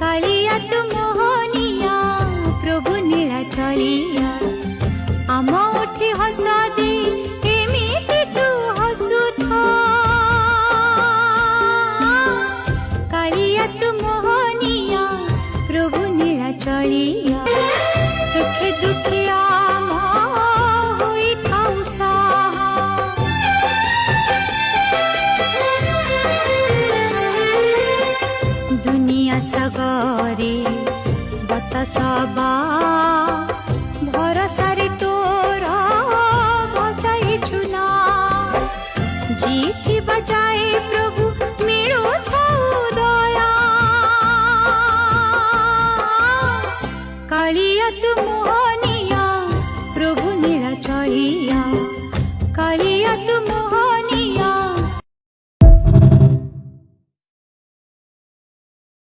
कालिया तू मोहनिया प्रभु नीला चलिया आम उठी हस दे एमिति तू हसुथा कालिया तू मोहनिया प्रभु नीला चलिया सुखे दुखे आम होई थाउ साहा दुनिया सगरे बतसबा भरोसा